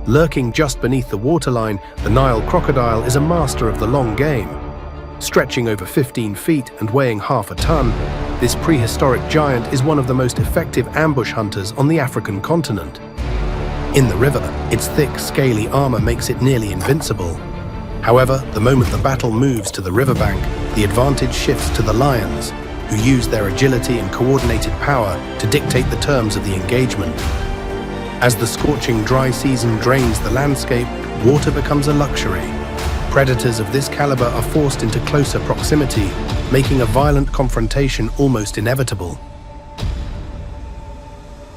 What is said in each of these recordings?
Lurking just beneath the waterline, the Nile crocodile is a master of the long game. Stretching over 15 feet and weighing half a ton, this prehistoric giant is one of the most effective ambush hunters on the African continent. In the river, its thick, scaly armor makes it nearly invincible. However, the moment the battle moves to the riverbank, the advantage shifts to the lions, who use their agility and coordinated power to dictate the terms of the engagement. As the scorching dry season drains the landscape, water becomes a luxury. Predators of this caliber are forced into closer proximity, making a violent confrontation almost inevitable.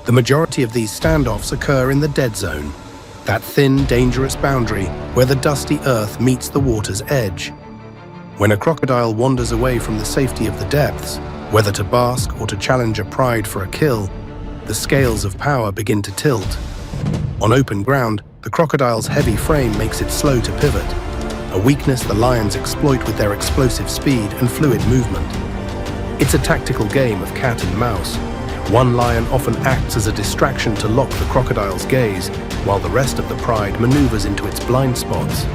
The majority of these standoffs occur in the dead zone, that thin, dangerous boundary where the dusty earth meets the water's edge. When a crocodile wanders away from the safety of the depths, whether to bask or to challenge a pride for a kill, the scales of power begin to tilt. On open ground, the crocodile's heavy frame makes it slow to pivot, a weakness the lions exploit with their explosive speed and fluid movement. It's a tactical game of cat and mouse. One lion often acts as a distraction to lock the crocodile's gaze, while the rest of the pride maneuvers into its blind spots.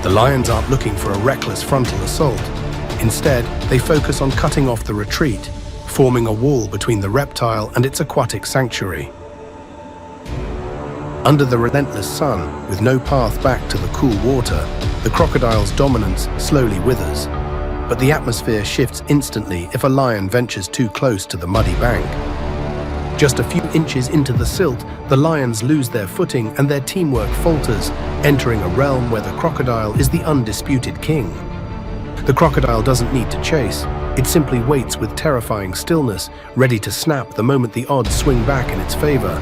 The lions aren't looking for a reckless frontal assault. Instead, they focus on cutting off the retreat, forming a wall between the reptile and its aquatic sanctuary. Under the relentless sun, with no path back to the cool water, the crocodile's dominance slowly withers. But the atmosphere shifts instantly if a lion ventures too close to the muddy bank. Just a few inches into the silt, the lions lose their footing and their teamwork falters, entering a realm where the crocodile is the undisputed king. The crocodile doesn't need to chase. It simply waits with terrifying stillness, ready to snap the moment the odds swing back in its favor.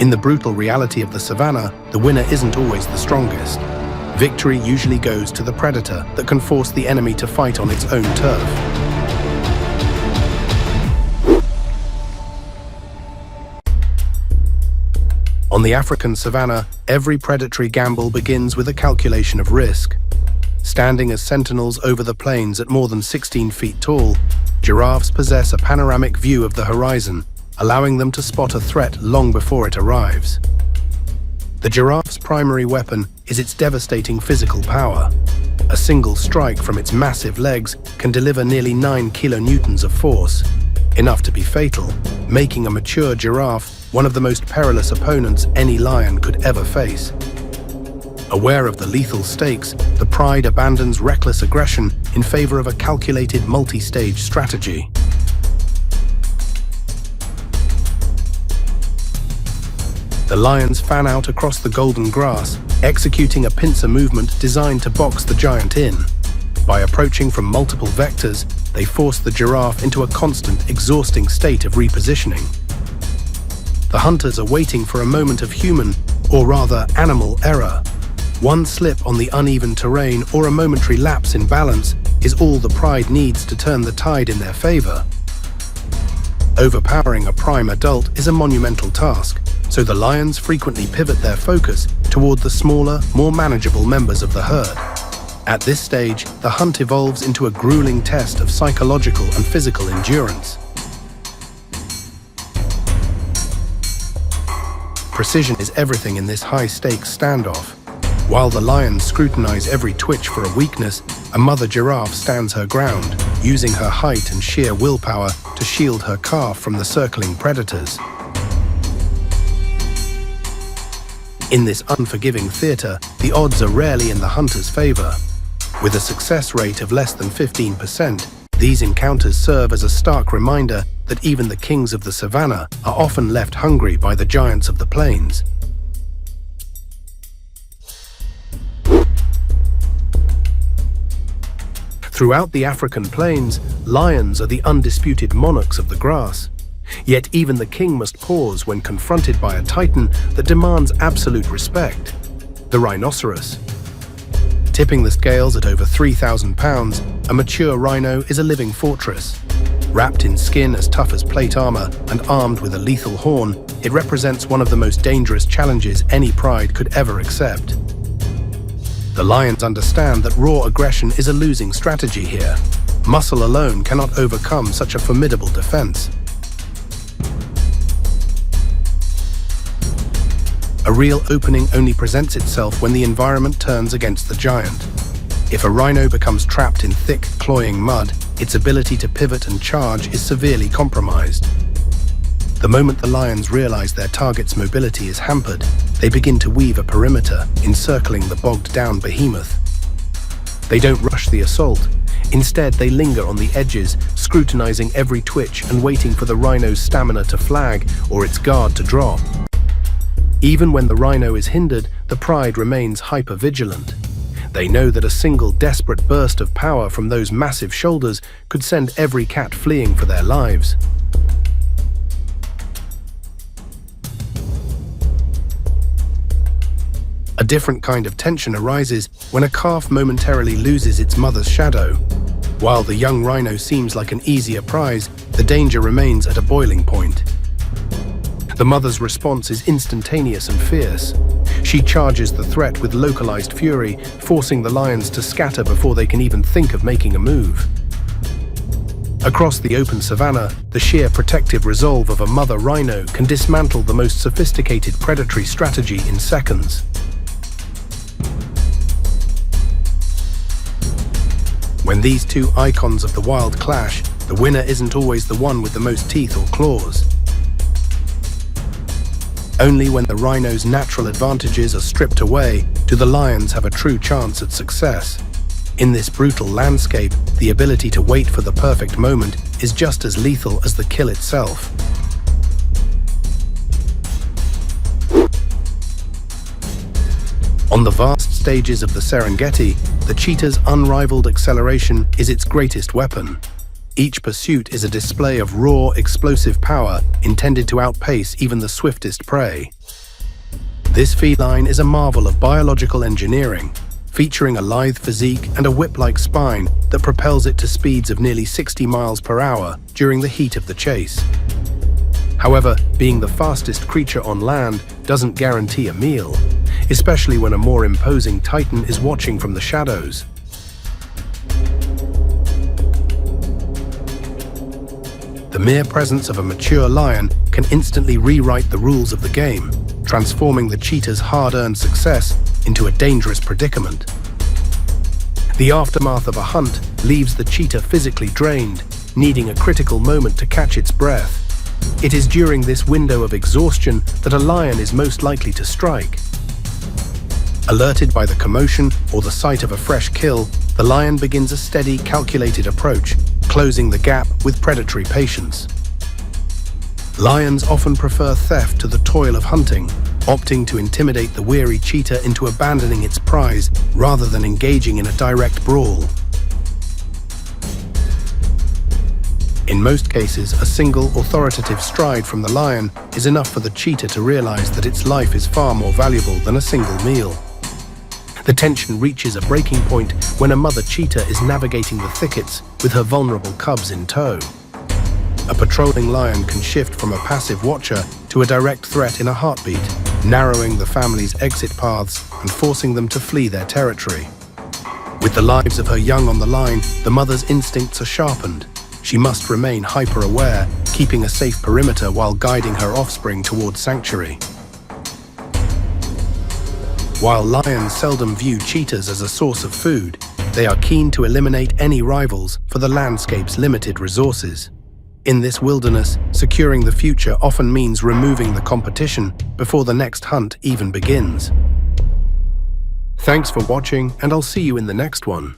In the brutal reality of the savanna, the winner isn't always the strongest. Victory usually goes to the predator that can force the enemy to fight on its own turf. On the African savanna, every predatory gamble begins with a calculation of risk. Standing as sentinels over the plains at more than 16 feet tall, giraffes possess a panoramic view of the horizon, allowing them to spot a threat long before it arrives. The giraffe's primary weapon is its devastating physical power. A single strike from its massive legs can deliver nearly 9 kilonewtons of force, enough to be fatal, making a mature giraffe one of the most perilous opponents any lion could ever face. Aware of the lethal stakes, the pride abandons reckless aggression in favor of a calculated multi-stage strategy. The lions fan out across the golden grass, executing a pincer movement designed to box the giant in. By approaching from multiple vectors, they force the giraffe into a constant, exhausting state of repositioning. The hunters are waiting for a moment of human, or rather animal, error. One slip on the uneven terrain or a momentary lapse in balance is all the pride needs to turn the tide in their favor. Overpowering a prime adult is a monumental task, so the lions frequently pivot their focus toward the smaller, more manageable members of the herd. At this stage, the hunt evolves into a grueling test of psychological and physical endurance. Precision is everything in this high-stakes standoff. While the lions scrutinize every twitch for a weakness, a mother giraffe stands her ground, using her height and sheer willpower to shield her calf from the circling predators. In this unforgiving theater, the odds are rarely in the hunter's favor. With a success rate of less than 15%, these encounters serve as a stark reminder that even the kings of the savanna are often left hungry by the giants of the plains. Throughout the African plains, lions are the undisputed monarchs of the grass. Yet even the king must pause when confronted by a titan that demands absolute respect: the rhinoceros. Tipping the scales at over 3,000 pounds, a mature rhino is a living fortress. Wrapped in skin as tough as plate armor and armed with a lethal horn, it represents one of the most dangerous challenges any pride could ever accept. The lions understand that raw aggression is a losing strategy here. Muscle alone cannot overcome such a formidable defense. A real opening only presents itself when the environment turns against the giant. If a rhino becomes trapped in thick, cloying mud, its ability to pivot and charge is severely compromised. The moment the lions realize their target's mobility is hampered, they begin to weave a perimeter, encircling the bogged-down behemoth. They don't rush the assault. Instead, they linger on the edges, scrutinizing every twitch and waiting for the rhino's stamina to flag or its guard to drop. Even when the rhino is hindered, the pride remains hyper-vigilant. They know that a single desperate burst of power from those massive shoulders could send every cat fleeing for their lives. A different kind of tension arises when a calf momentarily loses its mother's shadow. While the young rhino seems like an easier prize, the danger remains at a boiling point. The mother's response is instantaneous and fierce. She charges the threat with localized fury, forcing the lions to scatter before they can even think of making a move. Across the open savanna, the sheer protective resolve of a mother rhino can dismantle the most sophisticated predatory strategy in seconds. When these two icons of the wild clash, the winner isn't always the one with the most teeth or claws. Only when the rhino's natural advantages are stripped away do the lions have a true chance at success. In this brutal landscape, the ability to wait for the perfect moment is just as lethal as the kill itself. On the vast stages of the Serengeti, the cheetah's unrivaled acceleration is its greatest weapon. Each pursuit is a display of raw, explosive power intended to outpace even the swiftest prey. This feline is a marvel of biological engineering, featuring a lithe physique and a whip-like spine that propels it to speeds of nearly 60 miles per hour during the heat of the chase. However, being the fastest creature on land doesn't guarantee a meal, especially when a more imposing titan is watching from the shadows. The mere presence of a mature lion can instantly rewrite the rules of the game, transforming the cheetah's hard-earned success into a dangerous predicament. The aftermath of a hunt leaves the cheetah physically drained, needing a critical moment to catch its breath. It is during this window of exhaustion that a lion is most likely to strike. Alerted by the commotion or the sight of a fresh kill, the lion begins a steady, calculated approach, closing the gap with predatory patience. Lions often prefer theft to the toil of hunting, opting to intimidate the weary cheetah into abandoning its prize rather than engaging in a direct brawl. In most cases, a single authoritative stride from the lion is enough for the cheetah to realize that its life is far more valuable than a single meal. The tension reaches a breaking point when a mother cheetah is navigating the thickets with her vulnerable cubs in tow. A patrolling lion can shift from a passive watcher to a direct threat in a heartbeat, narrowing the family's exit paths and forcing them to flee their territory. With the lives of her young on the line, the mother's instincts are sharpened. She must remain hyper-aware, keeping a safe perimeter while guiding her offspring towards sanctuary. While lions seldom view cheetahs as a source of food, they are keen to eliminate any rivals for the landscape's limited resources. In this wilderness, securing the future often means removing the competition before the next hunt even begins. Thanks for watching, and I'll see you in the next one.